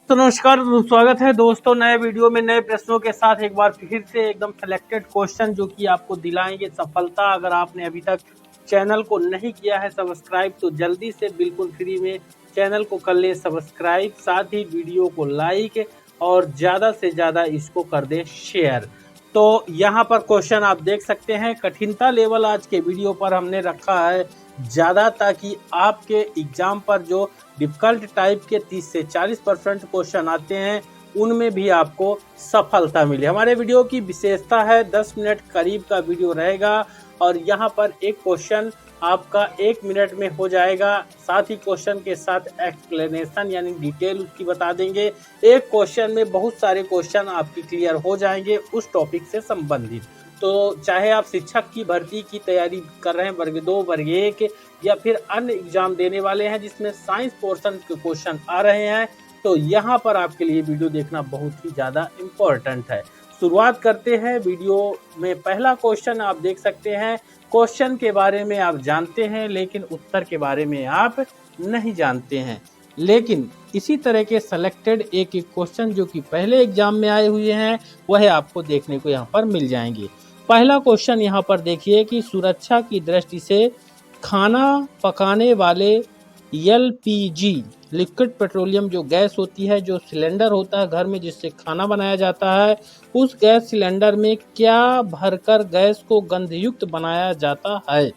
तो नमस्कार, स्वागत है दोस्तों नए वीडियो में नए प्रश्नों के साथ एक बार फिर से एकदम सिलेक्टेड क्वेश्चन जो कि आपको दिलाएंगे सफलता। अगर आपने अभी तक चैनल को नहीं किया है सब्सक्राइब तो जल्दी से बिल्कुल फ्री में चैनल को कर ले सब्सक्राइब, साथ ही वीडियो को लाइक और ज़्यादा से ज़्यादा इसको कर दे शेयर। तो यहाँ पर क्वेश्चन आप देख सकते हैं, कठिनता लेवल आज के वीडियो पर हमने रखा है ज़्यादा, ताकि आपके एग्जाम पर जो डिफिकल्ट टाइप के 30 से 40% क्वेश्चन आते हैं उनमें भी आपको सफलता मिले। हमारे वीडियो की विशेषता है 10 मिनट करीब का वीडियो रहेगा और यहाँ पर एक क्वेश्चन आपका 1 मिनट में हो जाएगा। साथ ही क्वेश्चन के साथ एक्सप्लेनेशन यानी डिटेल उसकी बता देंगे। एक क्वेश्चन में बहुत सारे क्वेश्चन आपकी क्लियर हो जाएंगे उस टॉपिक से संबंधित। तो चाहे आप शिक्षक की भर्ती की तैयारी कर रहे हैं वर्ग 2 वर्ग 1 या फिर अन्य एग्जाम देने वाले हैं जिसमें साइंस पोर्शन के क्वेश्चन आ रहे हैं, तो यहाँ पर आपके लिए वीडियो देखना बहुत ही ज़्यादा इम्पोर्टेंट है। शुरुआत करते हैं वीडियो में। पहला क्वेश्चन आप देख सकते हैं, क्वेश्चन के बारे में आप जानते हैं लेकिन उत्तर के बारे में आप नहीं जानते हैं। लेकिन इसी तरह के सेलेक्टेड एक एक क्वेश्चन जो कि पहले एग्जाम में आए हुए हैं वह आपको देखने को यहाँ पर मिल जाएंगे। पहला क्वेश्चन यहाँ पर देखिए कि सुरक्षा की दृष्टि से खाना पकाने वाले एलपीजी लिक्विड पेट्रोलियम जो गैस होती है, जो सिलेंडर होता है घर में जिससे खाना बनाया जाता है, उस गैस सिलेंडर में क्या भरकर गैस को गंधयुक्त बनाया जाता है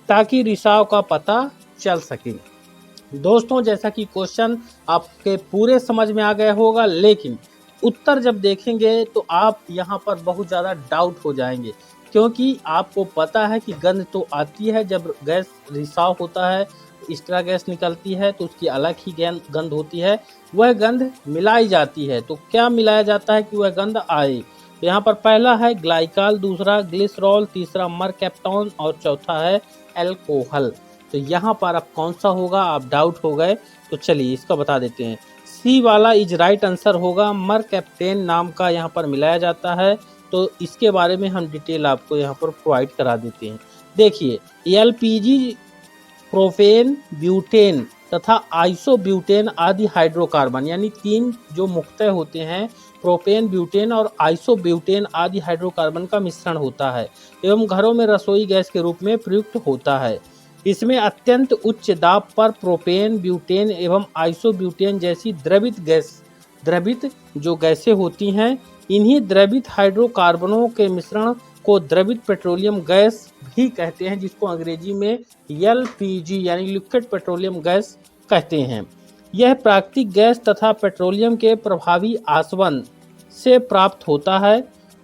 ताकि रिसाव का पता चल सके। दोस्तों, जैसा कि क्वेश्चन आपके पूरे समझ में आ गया होगा, लेकिन उत्तर जब देखेंगे तो आप यहाँ पर बहुत ज़्यादा डाउट हो जाएंगे, क्योंकि आपको पता है कि गंध तो आती है जब गैस रिसाव होता है, एक्स्ट्रा गैस निकलती है तो उसकी अलग ही गंध होती है, वह गंध मिलाई जाती है। तो क्या मिलाया जाता है कि वह गंध आए? तो यहाँ पर पहला है ग्लाइकाल, दूसरा ग्लिसरॉल, तीसरा मरकैप्टोन और चौथा है एल्कोहल। तो यहाँ पर अब कौन सा होगा, आप डाउट हो गए तो चलिए इसका बता देते हैं। सी वाला इज राइट आंसर होगा। मरकैप्टेन नाम का यहाँ पर मिलाया जाता है, तो इसके बारे में हम डिटेल आपको यहाँ पर प्रोवाइड करा देते हैं। देखिए, एलपीजी प्रोपेन, ब्यूटेन तथा आइसोब्यूटेन आदि हाइड्रोकार्बन यानी 3 जो मुख्य होते हैं, प्रोपेन, ब्यूटेन और आइसोब्यूटेन आदि हाइड्रोकार्बन का मिश्रण होता है एवं घरों में रसोई गैस के रूप में प्रयुक्त होता है। इसमें अत्यंत उच्च दाब पर प्रोपेन, ब्यूटेन एवं आइसोब्यूटेन जैसी द्रवित जो गैसें होती हैं, इन्हीं द्रवित हाइड्रोकार्बनों के मिश्रण को द्रवित पेट्रोलियम गैस भी कहते हैं, जिसको अंग्रेजी में एलपीजी यानी लिक्विड पेट्रोलियम गैस कहते हैं। यह प्राकृतिक गैस तथा पेट्रोलियम के प्रभावी आसवन से प्राप्त होता है।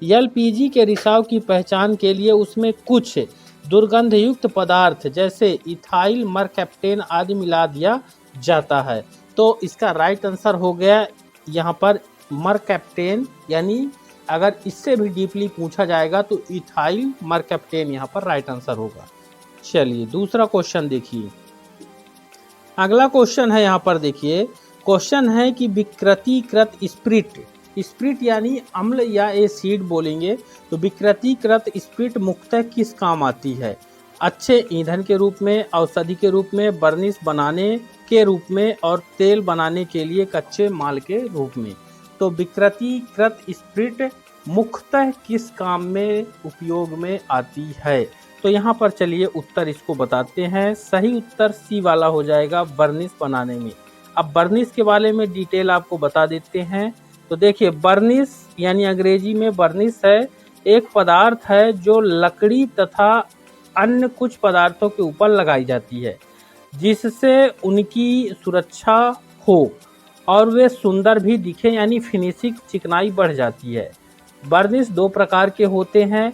एलपीजी के रिसाव की पहचान के लिए उसमें कुछ दुर्गंधयुक्त पदार्थ जैसे इथाइल, मरकैप्टेन आदि मिला दिया जाता है। तो इसका राइट आंसर हो गया यहाँ पर मरकैप्टेन, यानी अगर इससे भी डीपली पूछा जाएगा तो इथाइल मरकैप्टेन यहाँ पर राइट आंसर होगा। चलिए दूसरा क्वेश्चन देखिए। अगला क्वेश्चन है यहाँ पर देखिए, क्वेश्चन है कि विकृतीकृत स्प्रिट यानी अम्ल या एसिड बोलेंगे, तो विकृतीकृत स्प्रिट मुख्यतः किस काम आती है? अच्छे ईंधन के रूप में, औषधि के रूप में, बर्निश बनाने के रूप में और तेल बनाने के लिए कच्चे माल के रूप में। तो विकृतीकृत स्प्रिट मुख्यतः किस काम में उपयोग में आती है? तो यहाँ पर चलिए उत्तर इसको बताते हैं। सही उत्तर सी वाला हो जाएगा, बर्निश बनाने में। अब बर्निश के बारे में डिटेल आपको बता देते हैं। तो देखिए, बर्निश यानी अंग्रेजी में बर्निश है, एक पदार्थ है जो लकड़ी तथा अन्य कुछ पदार्थों के ऊपर लगाई जाती है जिससे उनकी सुरक्षा हो और वे सुंदर भी दिखे, यानी फिनिशिंग, चिकनाई बढ़ जाती है। बर्निश 2 प्रकार के होते हैं।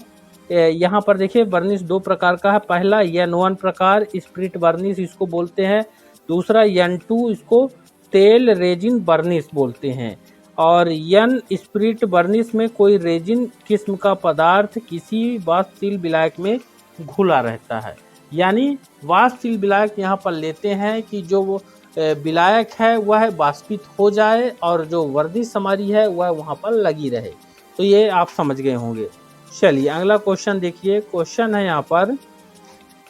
यहाँ पर देखिए बर्निश 2 प्रकार का है। पहला N1 प्रकार स्प्रिट बर्निश इसको बोलते हैं, दूसरा N2 इसको तेल रेजिन बर्निश बोलते हैं। और N स्प्रिट बर्निश में कोई रेजिन किस्म का पदार्थ किसी वाष्पशील विलायक में घुला रहता है, यानी वाष्पशील विलायक यहाँ पर लेते हैं कि जो वो विलायक है वह वाष्पित हो जाए और जो वर्निश हमारी है वह वहाँ पर लगी रहे। तो ये आप समझ गए होंगे। चलिए अगला क्वेश्चन देखिए। क्वेश्चन है यहाँ पर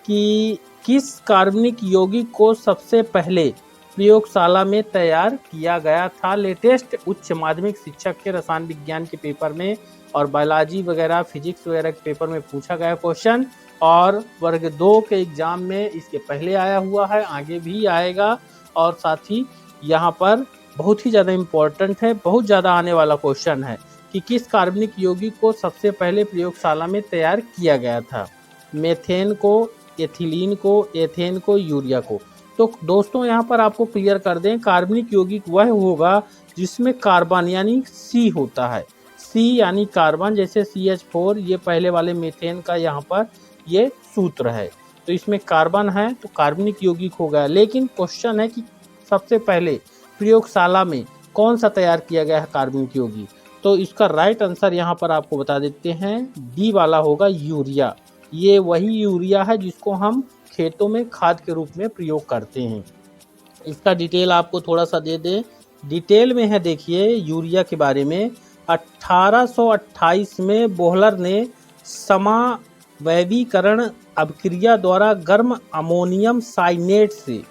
कि किस कार्बनिक यौगिक को सबसे पहले प्रयोगशाला में तैयार किया गया था। लेटेस्ट उच्च माध्यमिक शिक्षक के रसायन विज्ञान के पेपर में और बायोलॉजी वगैरह फिजिक्स वगैरह के पेपर में पूछा गया क्वेश्चन, और वर्ग 2 के एग्जाम में इसके पहले आया हुआ है, आगे भी आएगा। और साथ ही यहाँ पर बहुत ही ज़्यादा इम्पोर्टेंट है, बहुत ज़्यादा आने वाला क्वेश्चन है कि किस कार्बनिक यौगिक को सबसे पहले प्रयोगशाला में तैयार किया गया था। मेथेन को, एथिलीन को, एथेन को, यूरिया को। तो दोस्तों यहाँ पर आपको क्लियर कर दें, कार्बनिक यौगिक वह होगा जिसमें कार्बन यानी सी होता है। सी यानी कार्बन, जैसे CH4, ये पहले वाले मेथेन का यहाँ पर ये सूत्र है। तो इसमें कार्बन है तो कार्बनिक यौगिक हो गया। लेकिन क्वेश्चन है कि सबसे पहले प्रयोगशाला में कौन सा तैयार किया गया है कार्बनिक यौगिक। तो इसका राइट आंसर यहाँ पर आपको बता देते हैं, डी वाला होगा यूरिया। ये वही यूरिया है जिसको हम खेतों में खाद के रूप में प्रयोग करते हैं। इसका डिटेल आपको थोड़ा सा दे दें, डिटेल में है देखिए यूरिया के बारे में। 1828 में बोहलर ने समावैवीकरण अभिक्रिया द्वारा गर्म अमोनियम साइनेट से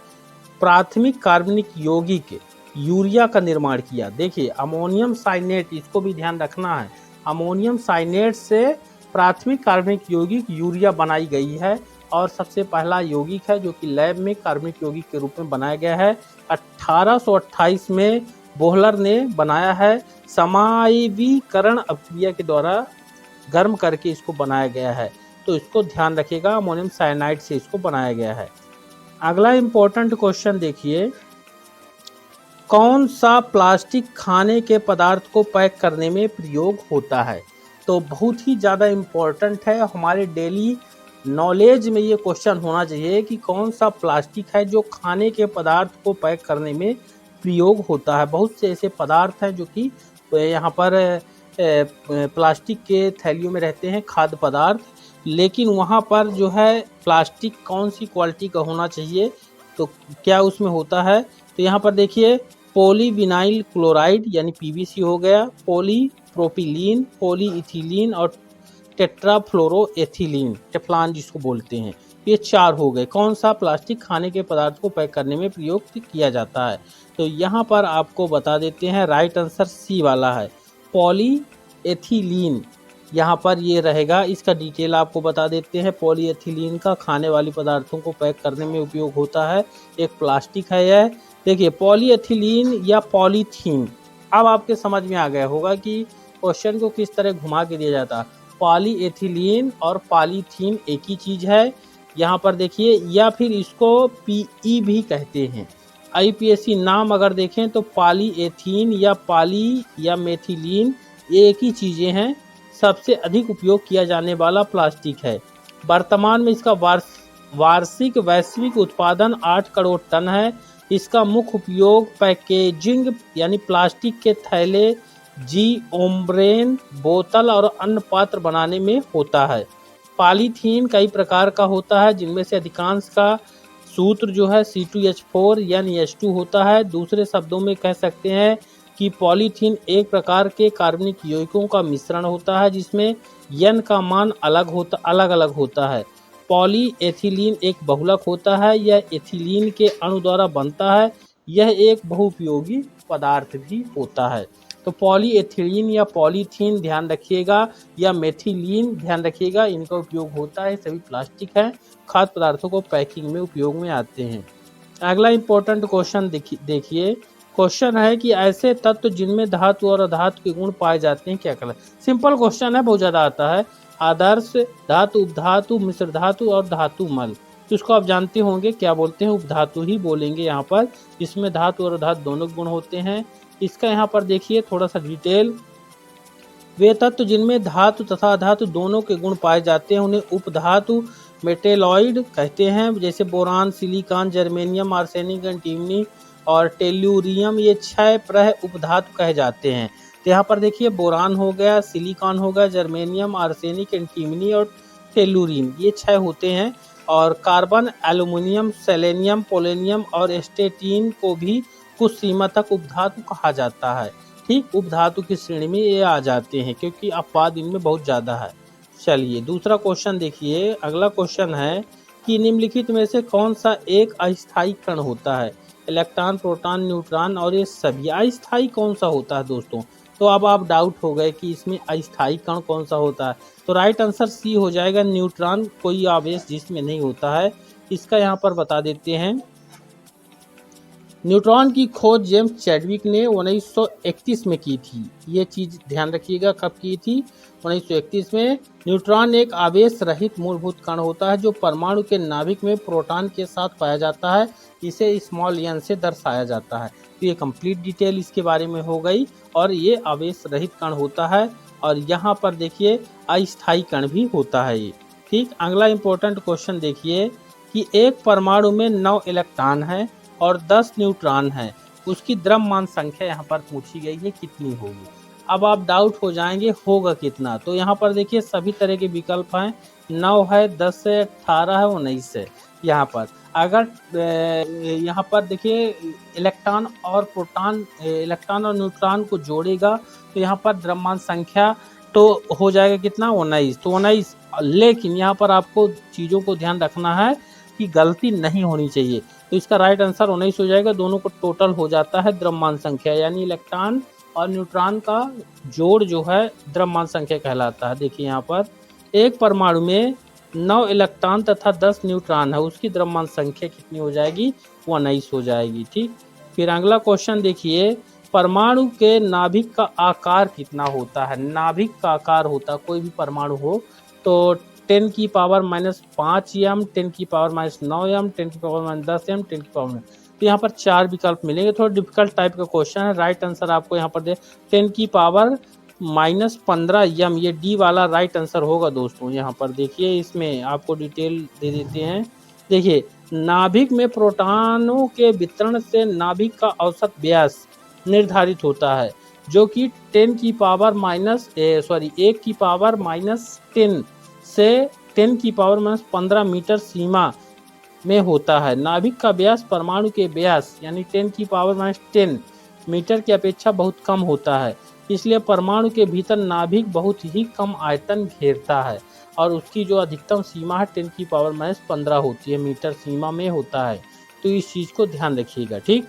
प्राथमिक कार्बनिक यौगिक यूरिया का निर्माण किया। देखिए अमोनियम साइनेट, इसको भी ध्यान रखना है, अमोनियम साइनेट से प्राथमिक कार्बनिक यौगिक यूरिया बनाई गई है और सबसे पहला यौगिक है जो कि लैब में कार्बनिक यौगिक के रूप में बनाया गया है। 1828 में बोहलर ने बनाया है, समावैवीकरण अभिक्रिया के द्वारा गर्म करके इसको बनाया गया है। तो इसको ध्यान रखिएगा, अमोनियम साइनाइड से इसको बनाया गया है। अगला इंपॉर्टेंट क्वेश्चन देखिए, कौन सा प्लास्टिक खाने के पदार्थ को पैक करने में प्रयोग होता है। तो बहुत ही ज़्यादा इम्पोर्टेंट है, हमारे डेली नॉलेज में ये क्वेश्चन होना चाहिए कि कौन सा प्लास्टिक है जो खाने के पदार्थ को पैक करने में प्रयोग होता है। बहुत से ऐसे पदार्थ हैं जो कि यहाँ पर प्लास्टिक के थैलियों में रहते हैं, खाद्य पदार्थ, लेकिन वहाँ पर जो है प्लास्टिक कौन सी क्वालिटी का होना चाहिए, तो क्या उसमें होता है। तो यहाँ पर देखिए पॉलीविनाइल क्लोराइड यानी PVC हो गया, पॉलीप्रोपिलीन, पॉलीइथिलीन और टेट्राफ्लोरोएथिलीन, टेफ्लॉन जिसको बोलते हैं, ये 4 हो गए। कौन सा प्लास्टिक खाने के पदार्थ को पैक करने में प्रयोग किया जाता है। तो यहाँ पर आपको बता देते हैं, राइट आंसर सी वाला है, पॉलीएथिलीन यहाँ पर ये रहेगा। इसका डिटेल आपको बता देते हैं, पॉलीएथिलीन का खाने वाली पदार्थों को पैक करने में उपयोग होता है, एक प्लास्टिक है यह। देखिए पॉलीएथिलीन या पॉलीथीन, अब आपके समझ में आ गया होगा कि क्वेश्चन को किस तरह घुमा के दिया जाता है। पॉलीएथिलीन और पॉलीथीन एक ही चीज़ है यहाँ पर देखिए, या फिर इसको PE भी कहते हैं। IPSC नाम अगर देखें तो पॉलीएथीन या पॉली या मेथिलीन ये एक ही चीज़ें हैं। सबसे अधिक उपयोग किया जाने वाला प्लास्टिक है। वर्तमान में इसका वार्षिक वैश्विक उत्पादन 8 करोड़ टन है। इसका मुख्य उपयोग पैकेजिंग यानी प्लास्टिक के थैले, जिओम्ब्रेन, बोतल और अन्य पात्र बनाने में होता है। पॉलीथीन कई प्रकार का होता है, जिनमें से अधिकांश का सूत्र जो है C2H4 यानी H2 होता है। दूसरे शब्दों में कह सकते हैं कि पॉलीथीन एक प्रकार के कार्बनिक यौगिकों का मिश्रण होता है जिसमें N का मान अलग अलग होता है। पॉलीएथिलीन एक बहुलक होता है, यह एथिलीन के अणु द्वारा बनता है। यह एक बहुउपयोगी पदार्थ भी होता है। तो पॉलीएथिलीन या पॉलीथीन ध्यान रखिएगा, या मेथिलीन ध्यान रखिएगा, इनका उपयोग होता है। सभी प्लास्टिक हैं, खाद्य पदार्थों को पैकिंग में उपयोग में आते हैं। अगला इंपॉर्टेंट क्वेश्चन देखिए, क्वेश्चन है कि ऐसे तत्व जिनमें धातु और अधातु के गुण पाए जाते हैं क्या कहलाते। सिंपल क्वेश्चन है, बहुत ज़्यादा आता है। आदर्श धातु, उपधातु, मिश्र धातु और धातु मल। तो इसको आप जानते होंगे क्या बोलते हैं, उपधातु ही बोलेंगे यहाँ पर, जिसमें धातु और अधातु दोनों गुण होते हैं। इसका यहाँ पर देखिए थोड़ा सा डिटेल, वे तत्व जिनमें धातु तथा अधातु दोनों के गुण पाए जाते हैं उन्हें उपधातु मेटेलॉइड कहते हैं। जैसे boron, silicon, germanium, arsenic, antimony और टेल्यूरियम, ये 6 प्रह उपधातु कहे जाते हैं। तो यहाँ पर देखिए बोरान हो गया, सिलिकॉन हो गया, जर्मेनियम, आर्सेनिक, एंटीमनी और टेल्यूरिन, ये 6 होते हैं। और कार्बन, एल्युमिनियम, सेलेनियम, पोलोनियम और एस्टेटीन को भी कुछ सीमा तक उपधातु कहा जाता है। ठीक, उपधातु की श्रेणी में ये आ जाते हैं क्योंकि अपवाद इनमें बहुत ज़्यादा है। चलिए दूसरा क्वेश्चन देखिए। अगला क्वेश्चन है कि निम्नलिखित में से कौन सा एक अस्थायी कण होता है। इलेक्ट्रॉन, प्रोटॉन, न्यूट्रॉन और ये सभी। अस्थायी कौन सा होता है दोस्तों? तो अब आप डाउट हो गए कि इसमें अस्थायी कण कौन सा होता है। तो राइट आंसर सी हो जाएगा, न्यूट्रॉन। कोई आवेश जिसमें नहीं होता है। इसका यहाँ पर बता देते हैं। न्यूट्रॉन की खोज जेम्स चैडविक ने 1931 में की थी। ये चीज़ ध्यान रखिएगा, कब की थी? 1931 में। न्यूट्रॉन एक आवेश रहित मूलभूत कण होता है जो परमाणु के नाभिक में प्रोटॉन के साथ पाया जाता है। इसे स्मॉल एन से दर्शाया जाता है। तो ये कंप्लीट डिटेल इसके बारे में हो गई। और ये आवेश रहित कण होता है। और यहाँ पर देखिए अस्थायी कण भी होता है ये। ठीक, अगला इंपॉर्टेंट क्वेश्चन देखिए कि एक परमाणु में 9 इलेक्ट्रॉन है और 10 न्यूट्रॉन है। उसकी द्रव्यमान संख्या यहाँ पर पूछी गई है, कितनी होगी? अब आप डाउट हो जाएंगे होगा कितना। तो यहाँ पर देखिए सभी तरह के विकल्प हैं। 9 है, 10 है, 18 है, 19 है। यहाँ पर अगर यहाँ पर देखिए इलेक्ट्रॉन और प्रोटॉन, इलेक्ट्रॉन और न्यूट्रॉन को जोड़ेगा तो यहाँ पर द्रव्यमान संख्या तो हो जाएगा कितना? 19। तो 19। लेकिन यहाँ पर आपको चीज़ों को ध्यान रखना है कि गलती नहीं होनी चाहिए। तो इसका राइट आंसर 19 हो जाएगा। दोनों को टोटल हो जाता है द्रव्यमान संख्या, यानी इलेक्ट्रॉन और न्यूट्रॉन का जोड़ जो है द्रव्यमान संख्या कहलाता है। देखिए यहाँ पर एक परमाणु में 9 इलेक्ट्रॉन तथा 10 न्यूट्रॉन है, उसकी द्रव्यमान संख्या कितनी हो जाएगी? 19 हो जाएगी। ठीक, फिर अगला क्वेश्चन देखिए, परमाणु के नाभिक का आकार कितना होता है? नाभिक का आकार होता है, कोई भी परमाणु हो तो 10 की पावर -5 m, 10 की पावर -9 m, 10 की पावर -10 m, 10 की पावर। तो यहाँ पर 4 विकल्प मिलेंगे। थोड़ा डिफिकल्ट टाइप का क्वेश्चन है। राइट आंसर आपको यहाँ पर दे 10 की पावर -15 m, ये डी वाला राइट आंसर होगा दोस्तों। यहाँ पर देखिए इसमें आपको डिटेल दे देते हैं। देखिए नाभिक में प्रोटॉनों के वितरण से नाभिक का औसत व्यास निर्धारित होता है, जो कि 1 की पावर -10 से 10 की पावर -15 मीटर सीमा में होता है। नाभिक का व्यास परमाणु के व्यास यानी 10 की पावर -10 मीटर की अपेक्षा बहुत कम होता है। इसलिए परमाणु के भीतर नाभिक बहुत ही कम आयतन घेरता है और उसकी जो अधिकतम सीमा है 10 की पावर -15 होती है, मीटर सीमा में होता है। तो इस चीज़ को ध्यान रखिएगा। ठीक,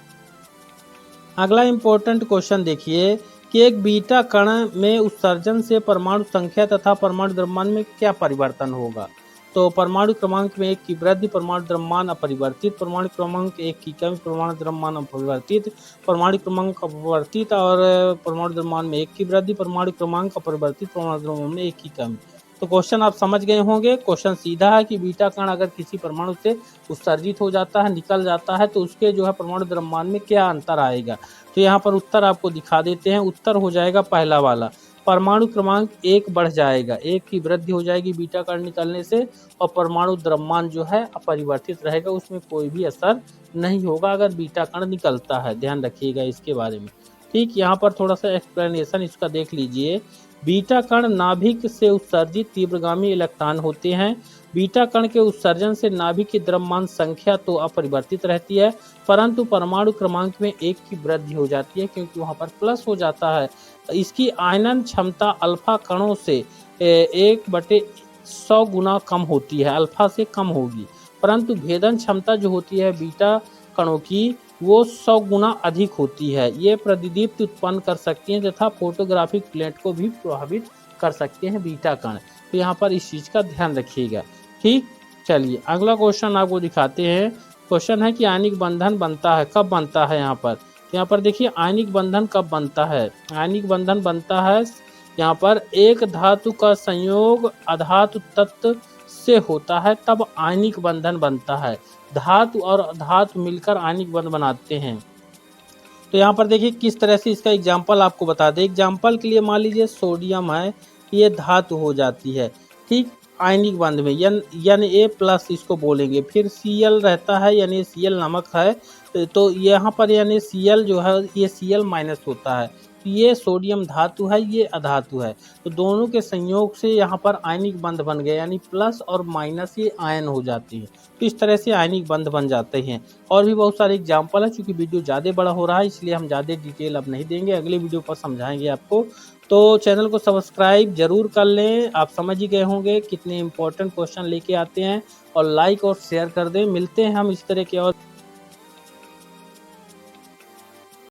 अगला इम्पोर्टेंट क्वेश्चन देखिए कि एक बीटा कण में उत्सर्जन से परमाणु संख्या तथा परमाणु द्रव्यमान में क्या परिवर्तन होगा? तो परमाणु क्रमांक में 1 की वृद्धि, परमाणु द्रव्यमान अपरिवर्तित, परमाणु क्रमांक 1 की कमी, परमाणु द्रव्यमान अपरिवर्तित, परमाणु क्रमांक अपरिवर्तित और परमाणु द्रव्यमान में 1 की वृद्धि, परमाणु क्रमांक अपरिवर्तित, परमाणु द्रव्यमान में 1 की कमी। तो क्वेश्चन आप समझ गए होंगे। क्वेश्चन सीधा है कि बीटा कण अगर किसी परमाणु से उत्सर्जित हो जाता है, निकल जाता है, तो उसके जो है परमाणु द्रव्यमान में क्या अंतर आएगा। तो यहाँ पर उत्तर आपको दिखा देते हैं। उत्तर हो जाएगा पहला वाला, परमाणु क्रमांक 1 बढ़ जाएगा, 1 की वृद्धि हो जाएगी बीटा कण निकलने से, और परमाणु द्रव्यमान जो है अपरिवर्तित रहेगा, उसमें कोई भी असर नहीं होगा अगर बीटा कण निकलता है। ध्यान रखिएगा इसके बारे में। ठीक, यहाँ पर थोड़ा सा एक्सप्लेनेशन इसका देख लीजिए। बीटा कण नाभिक से उत्सर्जित तीव्रगामी इलेक्ट्रॉन होते हैं। बीटा कण के उत्सर्जन से नाभिक की द्रव्यमान संख्या तो अपरिवर्तित रहती है, परंतु परमाणु क्रमांक में 1 की वृद्धि हो जाती है, क्योंकि वहाँ पर प्लस हो जाता है। इसकी आयनन क्षमता अल्फा कणों से 1/100 गुना कम होती है, अल्फा से कम होगी, परंतु भेदन क्षमता जो होती है बीटा कणों की वो 100 गुना अधिक होती है। ये प्रतिदीप्ति उत्पन्न कर सकती हैं तथा फोटोग्राफिक प्लेट को भी प्रभावित कर सकते हैं बीटा कण। तो यहाँ पर इस चीज़ का ध्यान रखिएगा। ठीक, चलिए अगला क्वेश्चन आपको दिखाते हैं। क्वेश्चन है कि आयनिक बंधन बनता है, कब बनता है? यहाँ पर देखिए आयनिक बंधन कब बनता है। आयनिक बंधन बनता है यहाँ पर एक धातु का संयोग अधातु तत्व से होता है, तब आयनिक बंधन बनता है। धातु और धातु मिलकर आयनिक बंध बनाते हैं। तो यहाँ पर देखिए किस तरह से इसका एग्जाम्पल आपको बता दें। एग्जाम्पल के लिए मान लीजिए सोडियम है, ये धातु हो जाती है। ठीक, आयनिक बंध में Na+ इसको बोलेंगे। फिर Cl रहता है, यानी Cl नमक है, तो यहाँ पर यानी Cl जो है ये Cl- होता है। ये सोडियम धातु है, ये अधातु है, तो दोनों के संयोग से यहाँ पर आयनिक बंध बन गए, यानी प्लस और माइनस ये आयन हो जाती है। तो इस तरह से आयनिक बंध बन जाते हैं। और भी बहुत सारे एग्जाम्पल है, चूँकि वीडियो ज़्यादा बड़ा हो रहा है इसलिए हम ज़्यादा डिटेल अब नहीं देंगे, अगले वीडियो पर समझाएंगे आपको। तो चैनल को सब्सक्राइब जरूर कर लें। आप समझ ही गए होंगे कितने इंपॉर्टेंट क्वेश्चन लेके आते हैं, और लाइक और शेयर कर दें। मिलते हैं हम इस तरह के और